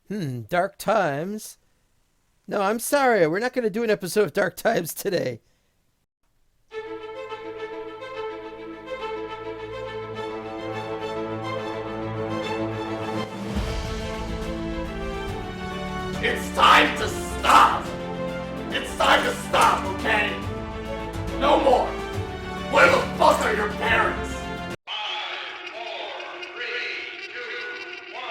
Dark Times? No, I'm sorry. We're not going to do an episode of Dark Times today. It's time to stop! It's time to stop, okay? No more! Where the fuck are your parents? 5, 4, 3, 2, 1.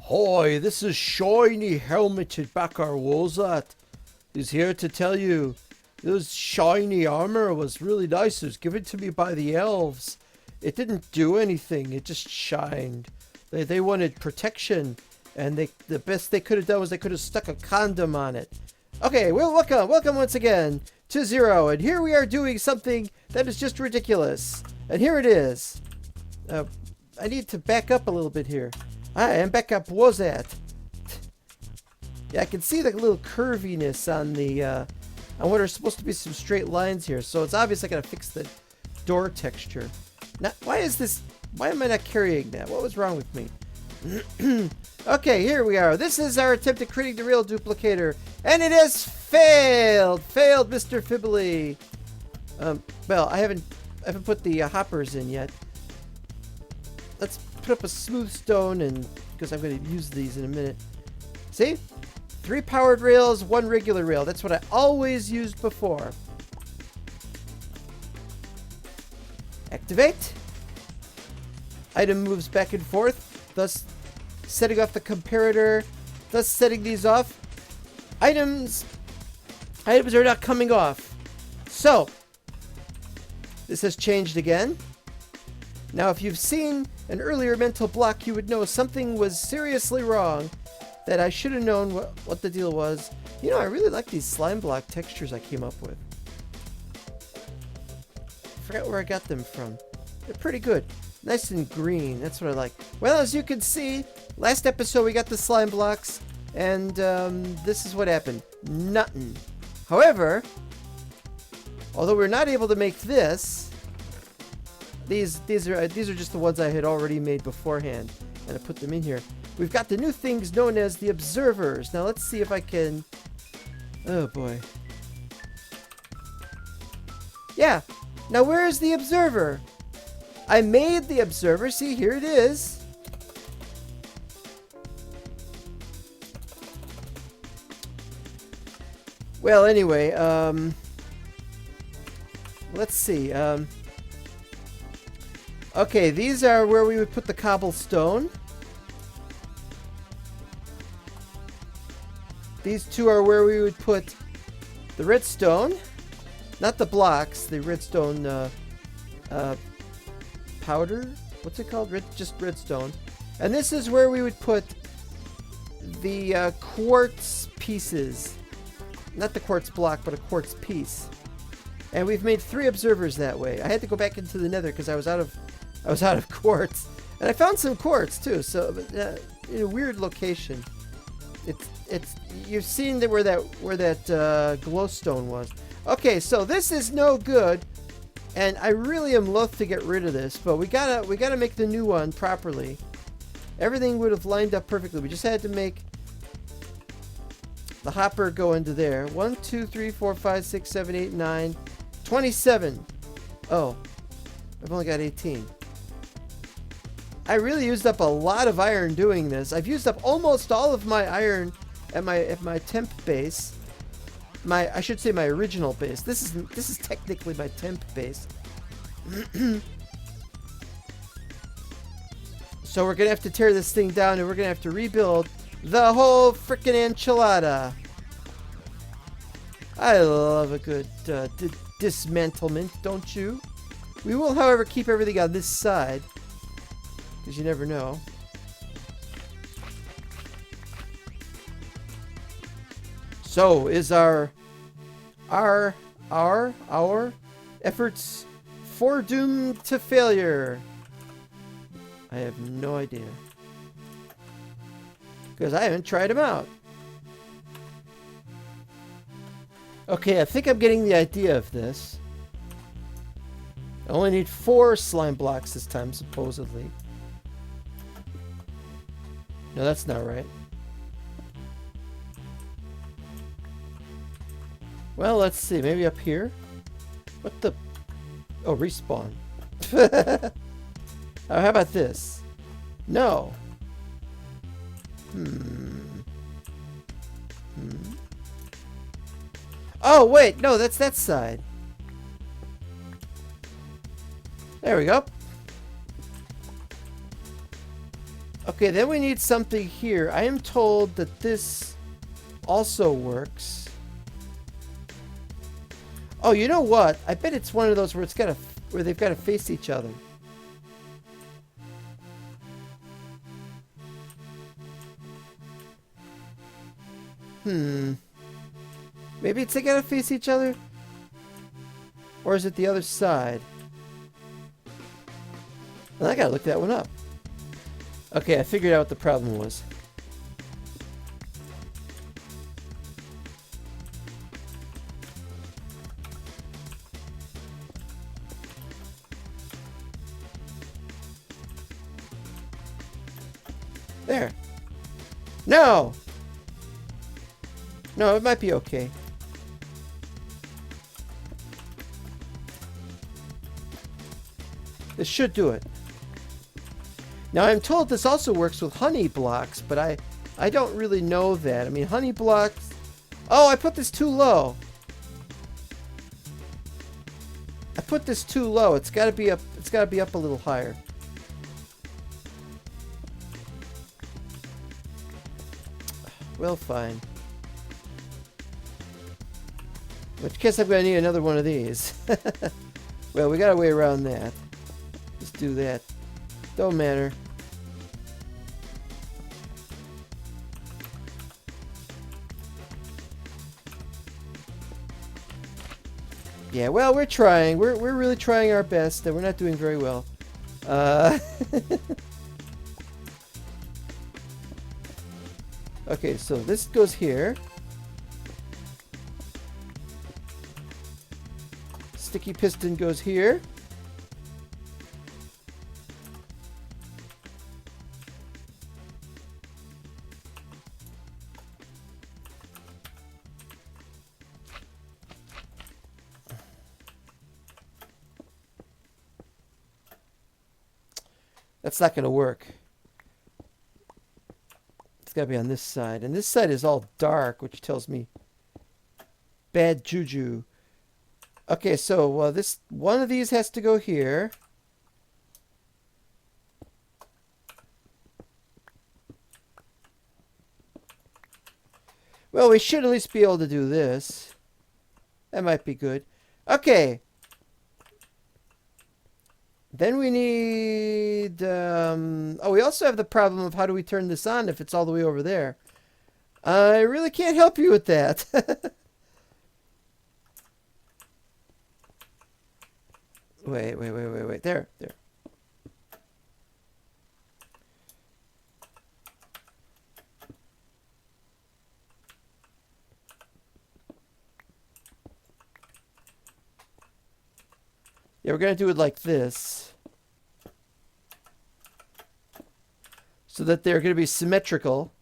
Hoy, this is shiny helmeted Bakar Wozat. He's here to tell you this shiny armor was really nice. It was given to me by the elves. It didn't do anything. It just shined. They wanted protection, and the best they could have done was they could have stuck a condom on it. Okay, well, welcome once again to Zero, and here we are doing something that is just ridiculous. And here it is. I need to back up a little bit here. I am back up Wozat. Yeah, I can see the little curviness on the on what are supposed to be some straight lines here. So it's obvious I gotta fix the door texture. Now, why am I not carrying that? What was wrong with me? Okay, here we are. This is our attempt at creating the real duplicator, and it has failed. Failed, Mr. Fibbly. Well, I haven't put the hoppers in yet. Let's put up a smooth stone, and because I'm going to use these in a minute. See? 3 powered rails, 1 regular rail. That's what I always used before. Activate. Item moves back and forth, thus setting off the comparator, thus setting these off. Items are not coming off. So, this has changed again. Now, if you've seen an earlier mental block, you would know something was seriously wrong, that I should have known what the deal was. You know, I really like these slime block textures I came up with. I forgot where I got them from. They're pretty good. Nice and green. That's what I like. Well, as you can see, last episode we got the slime blocks, and this is what happened. Nothing. However, although we're not able to make this, these are just the ones I had already made beforehand, and I put them in here. We've got the new things known as the observers. Now let's see if I can. Oh boy. Yeah. Now where is the observer? I made the observer. See, here it is. Well, anyway, let's see. Okay, these are where we would put the cobblestone. These 2 are where we would put the redstone. Not the blocks, the redstone powder? What's it called? Just redstone. And this is where we would put the quartz pieces. Not the quartz block, but a quartz piece. And we've made 3 observers that way. I had to go back into the nether because I was out of quartz. And I found some quartz too, so in a weird location. It's you've seen where that glowstone was. Okay, so this is no good, and I really am loath to get rid of this, but we gotta make the new one properly. Everything would have lined up perfectly. We just had to make the hopper go into there. 1, 2, 3, 4, 5, 6, 7, 8, 9, 27. Oh, I've only got 18. I really used up a lot of iron doing this. I've used up almost all of my iron at my temp base. I should say my original base. This is technically my temp base. So we're gonna have to tear this thing down, and we're gonna have to rebuild the whole frickin' enchilada. I love a good dismantlement, don't you? We will, however, keep everything on this side, because you never know. So, is our efforts foredoomed to failure? I have no idea, because I haven't tried them out. Okay, I think I'm getting the idea of this. I only need 4 slime blocks this time, supposedly. No, that's not right. Well, let's see. Maybe up here? What the... Oh, respawn. Oh, how about this? No. Oh, wait. No, that's that side. There we go. Okay, then we need something here. I am told that this also works. Oh, you know what? I bet it's one of those where it's got where they've got to face each other. Maybe it's they gotta face each other? Or is it the other side? Well, I gotta look that one up. Okay, I figured out what the problem was. There. No! No, it might be okay. This should do it. Now I'm told this also works with honey blocks, but I don't really know that. I mean, honey blocks... Oh, I put this too low. I put this too low. It's got to be up. It's got to be up a little higher. Well, fine. In which case I'm going to need another one of these. Well, we got a way around that. Let's do that. Don't matter. Yeah, well, we're trying. We're really trying our best, and we're not doing very well. Okay, so this goes here. Sticky piston goes here. That's not going to work. It's got to be on this side. And this side is all dark, which tells me bad juju. Okay, so this one of these has to go here. Well, we should at least be able to do this. That might be good. Okay. Then we need... oh, we also have the problem of how do we turn this on if it's all the way over there. I really can't help you with that. Wait. There. Yeah, we're going to do it like this. So that they're going to be symmetrical.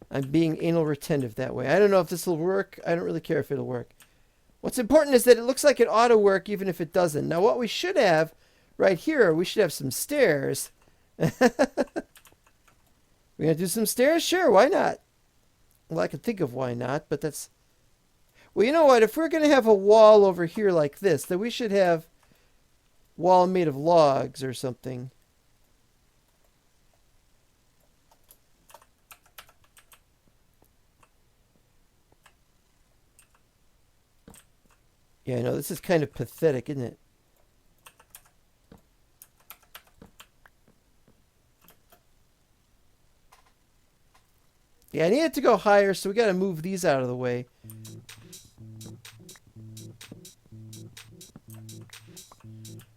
I'm being anal retentive that way. I don't know if this will work. I don't really care if it'll work. What's important is that it looks like it ought to work even if it doesn't. Now what we should have right here, we should have some stairs. We're going to do some stairs? Sure, why not? Well, I can think of why not, but that's... Well, you know what? If we're going to have a wall over here like this, then we should have wall made of logs or something. Yeah, I know, this is kind of pathetic, isn't it? Yeah, I need it to go higher, so we got to move these out of the way.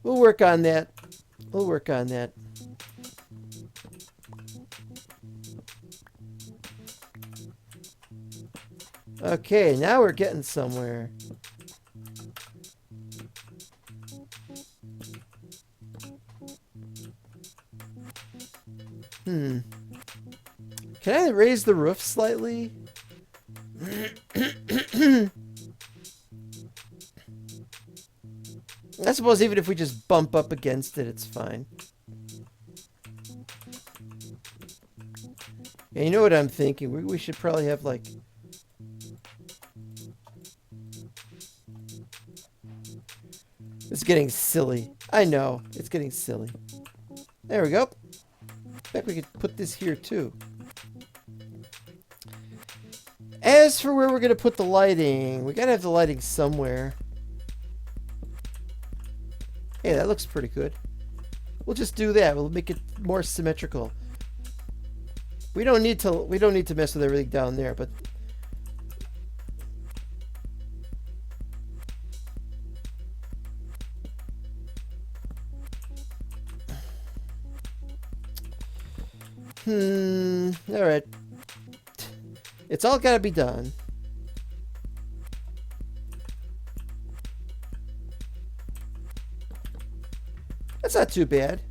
We'll work on that. We'll work on that. Okay, now we're getting somewhere. Can I raise the roof slightly? I suppose even if we just bump up against it, it's fine. Yeah, you know what I'm thinking? We should probably have like... It's getting silly. I know. It's getting silly. There we go. In fact, we could put this here too. As for where we're going to put the lighting, we got to have the lighting somewhere. Hey, that looks pretty good. We'll just do that. We'll make it more symmetrical. We don't need to mess with everything down there, but all right. It's all got to be done. That's not too bad.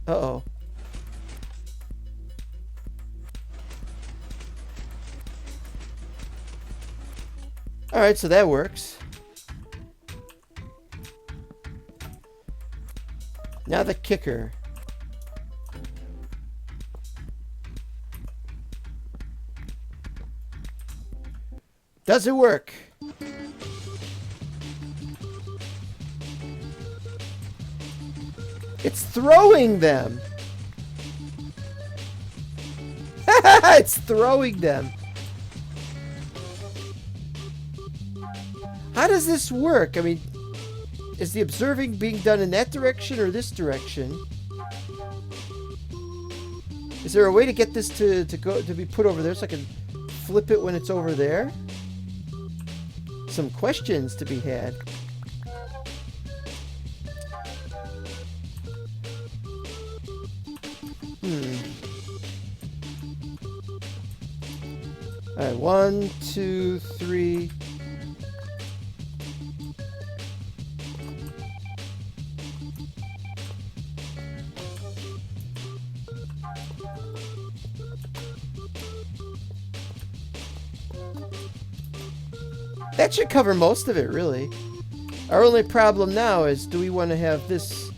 Uh-oh. All right, so that works. Now the kicker. Does it work? It's throwing them. It's throwing them. How does this work? I mean, is the observing being done in that direction or this direction? Is there a way to get this to be put over there so I can flip it when it's over there? Some questions to be had. All right, 1, 2, 3. That should cover most of it, really. Our only problem now is, do we want to have this...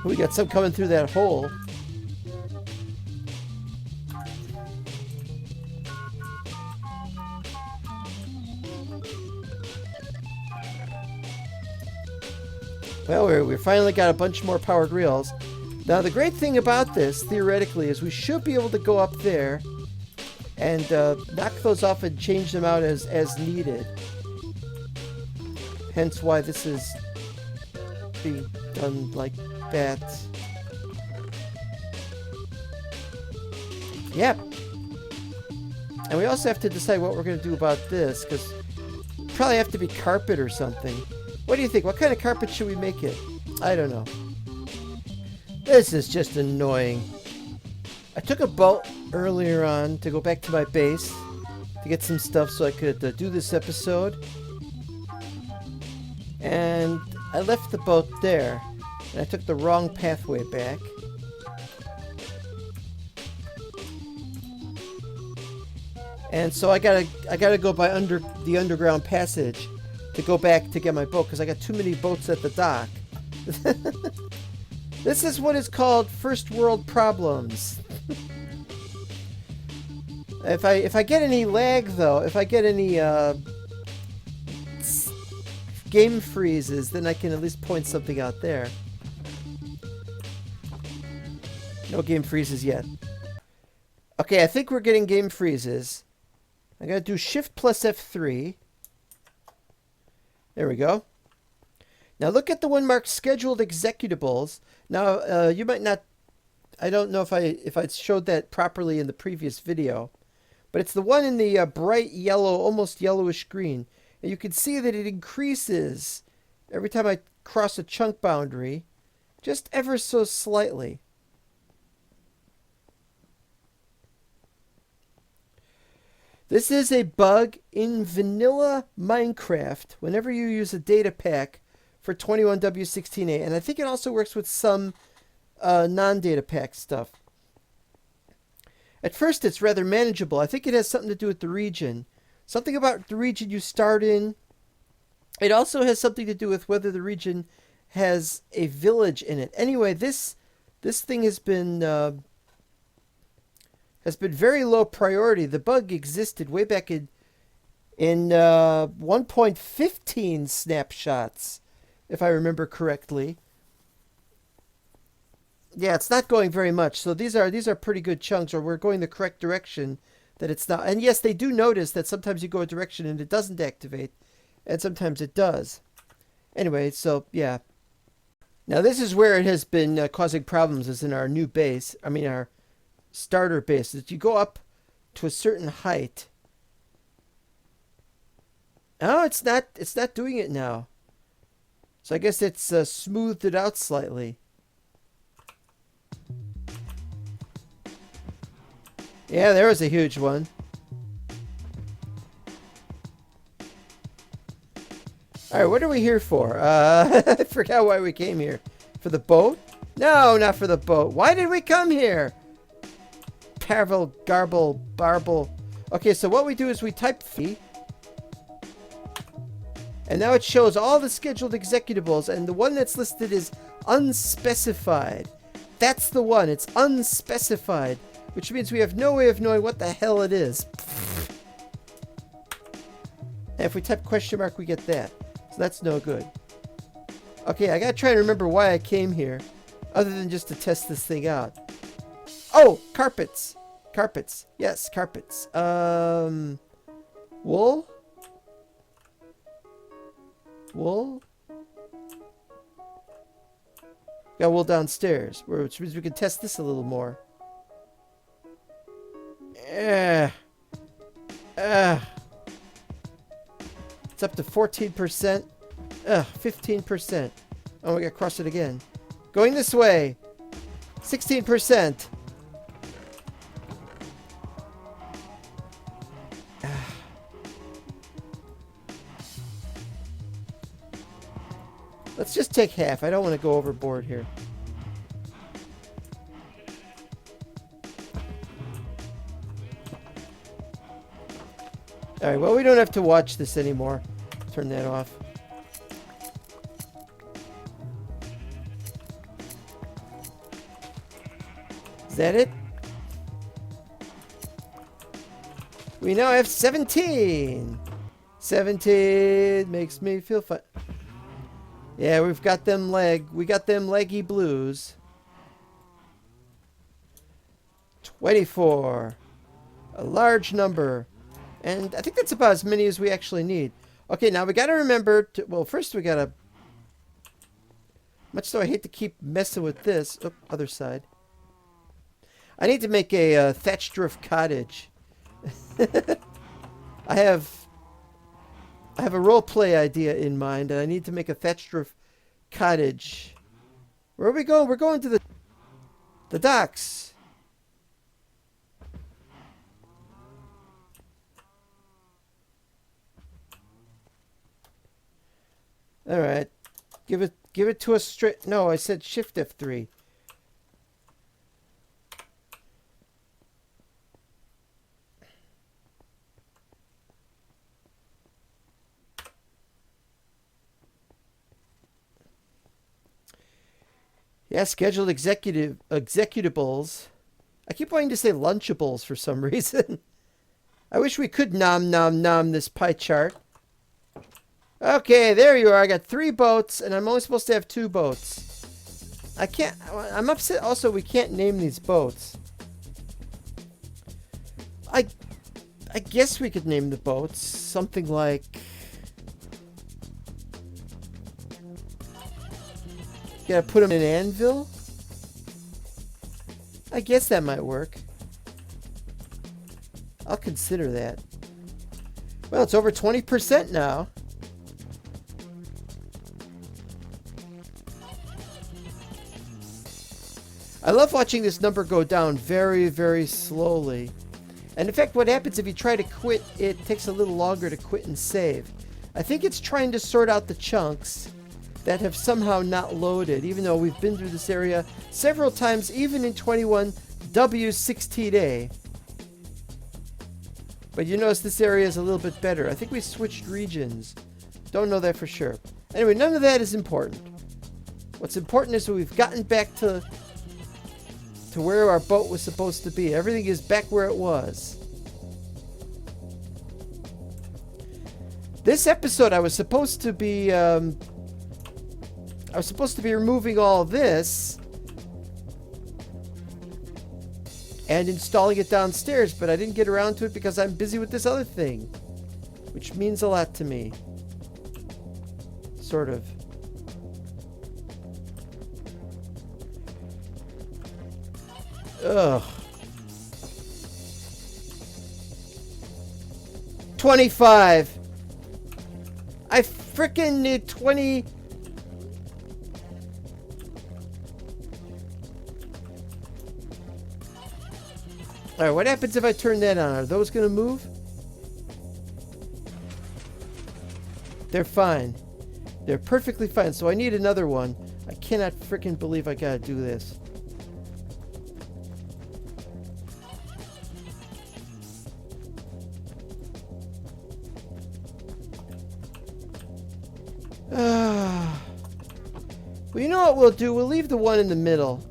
We got some coming through that hole. Well, we finally got a bunch more powered reels. Now, the great thing about this, theoretically, is we should be able to go up there and knock those off and change them out as needed. Hence why this is being done like that. Yep. And we also have to decide what we're going to do about this, because probably have to be carpet or something. What do you think? What kind of carpet should we make it? I don't know. This is just annoying. I took a boat earlier on to go back to my base to get some stuff so I could do this episode. And I left the boat there. And I took the wrong pathway back. And so I gotta go by the underground passage to go back to get my boat, because I got too many boats at the dock. This is what is called first world problems. If I get any lag though, if I get any game freezes, then I can at least point something out there. No game freezes yet. Okay, I think we're getting game freezes. I gotta do Shift plus F3. There we go. Now look at the one marked scheduled executables. Now you might not I don't know if I showed that properly in the previous video, but it's the one in the bright yellow, almost yellowish green. And you can see that it increases every time I cross a chunk boundary, just ever so slightly. This is a bug in vanilla Minecraft whenever you use a data pack for 21W16A. And I think it also works with some non-data pack stuff. At first, it's rather manageable. I think it has something to do with the region. Something about the region you start in. It also has something to do with whether the region has a village in it. Anyway, this thing has been very low priority. The bug existed way back in 1.15 snapshots, if I remember correctly. Yeah, it's not going very much. So these are pretty good chunks, or we're going the correct direction that it's not. And yes, they do notice that sometimes you go a direction and it doesn't activate, and sometimes it does. Anyway, so yeah. Now this is where it has been causing problems, is in our new base. I mean our starter base. That you go up to a certain height. Oh, it's not doing it now. So I guess it's smoothed it out slightly. Yeah, there was a huge one. Alright, what are we here for? I forgot why we came here. For the boat? No, not for the boat. Why did we come here? Parvel, garble, barble. Okay, so what we do is we type fee. And now it shows all the scheduled executables, and the one that's listed is unspecified. That's the one. It's unspecified, which means we have no way of knowing what the hell it is. And if we type question mark, we get that. So that's no good. Okay, I gotta try and remember why I came here, other than just to test this thing out. Oh, carpets. Carpets. Yes, carpets. Wool? Wool? Got wool downstairs, which means we can test this a little more. It's up to 14%. 15%. Oh, we gotta cross it again. Going this way. 16%. Let's just take half. I don't want to go overboard here. Alright, well, we don't have to watch this anymore. Turn that off. Is that it? We now have 17. 17 makes me feel fun. Yeah, we got them leggy blues. 24. A large number. And I think that's about as many as we actually need. Okay, now we gotta remember to, well, first we gotta, much though I hate to keep messing with this. Oh, other side. I need to make a thatched roof cottage. I have a roleplay idea in mind, and I need to make a thatched roof cottage. Where are we going? We're going to the docks. All right, give it to us straight. No, I said Shift F3. Yeah, scheduled executables. I keep wanting to say lunchables for some reason. I wish we could nom this pie chart. Okay, there you are. I got 3 boats, and I'm only supposed to have 2 boats. I can't... I'm upset also we can't name these boats. I guess we could name the boats something like... Gotta put them in an anvil? I guess that might work. I'll consider that. Well, it's over 20% now. I love watching this number go down very, very slowly. And in fact, what happens if you try to quit, it takes a little longer to quit and save. I think it's trying to sort out the chunks that have somehow not loaded, even though we've been through this area several times, even in 21W16A. But you notice this area is a little bit better. I think we switched regions. Don't know that for sure. Anyway, none of that is important. What's important is we've gotten back to where our boat was supposed to be. Everything is back where it was. This episode, I was supposed to be removing all this and installing it downstairs, but I didn't get around to it because I'm busy with this other thing, which means a lot to me. Sort of. Ugh. 25. I frickin' need 20. Alright, what happens if I turn that on? Are those gonna move? They're fine. They're perfectly fine. So I need another one. I cannot frickin' believe I gotta do this. Well, you know what we'll do? We'll leave the one in the middle.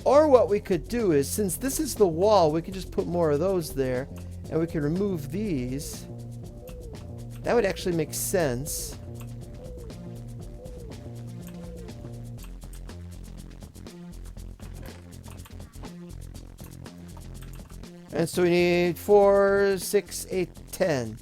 Or what we could do is, since this is the wall, we could just put more of those there, and we can remove these. That would actually make sense. And so we need 4, 6, 8, 10.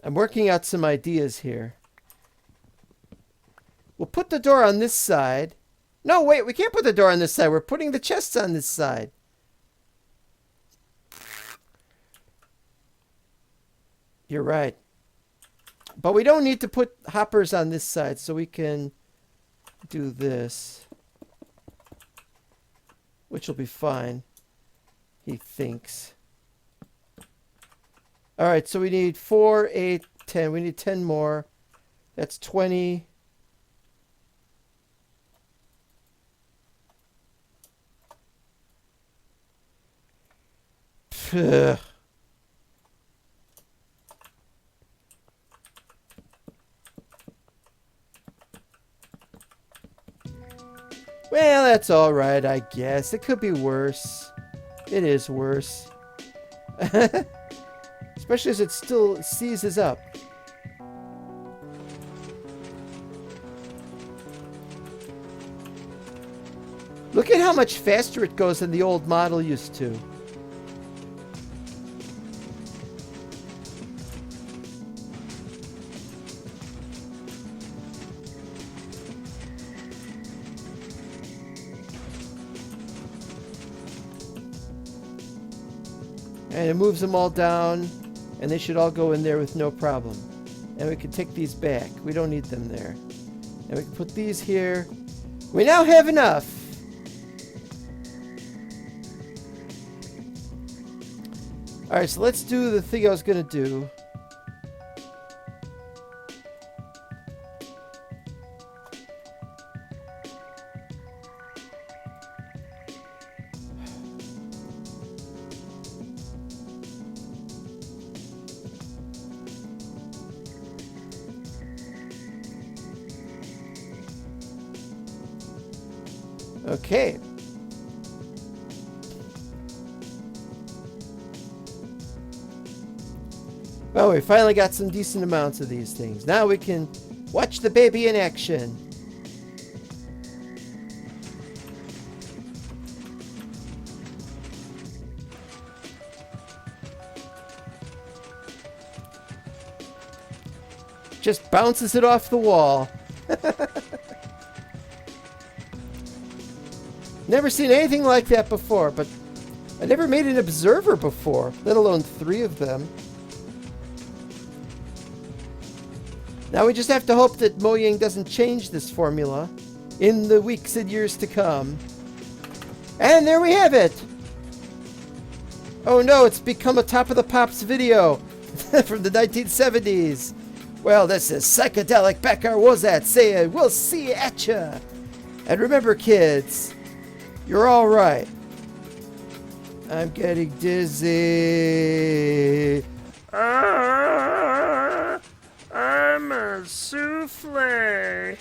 I'm working out some ideas here. We'll put the door on this side. No, wait, we can't put the door on this side. We're putting the chests on this side. You're right. But we don't need to put hoppers on this side, so we can do this. Which will be fine, he thinks. Alright, so we need 4, 8, 10. We need 10 more. That's 20. Ugh. Well, that's all right, I guess. It could be worse. It is worse. Especially as it still seizes up. Look at how much faster it goes than the old model used to. And it moves them all down, and they should all go in there with no problem. And we can take these back. We don't need them there. And we can put these here. We now have enough. Alright, so let's do the thing I was going to do. Okay. Well, we finally got some decent amounts of these things. Now we can watch the baby in action. Just bounces it off the wall. Never seen anything like that before, but I never made an observer before, let alone 3 of them. Now we just have to hope that Mojang doesn't change this formula in the weeks and years to come. And there we have it! Oh no, it's become a Top of the Pops video from the 1970s. Well, this is Psychedelic Becker Wozat saying, we'll see you at ya. And remember, kids, you're all right. I'm getting dizzy. I'm a souffle.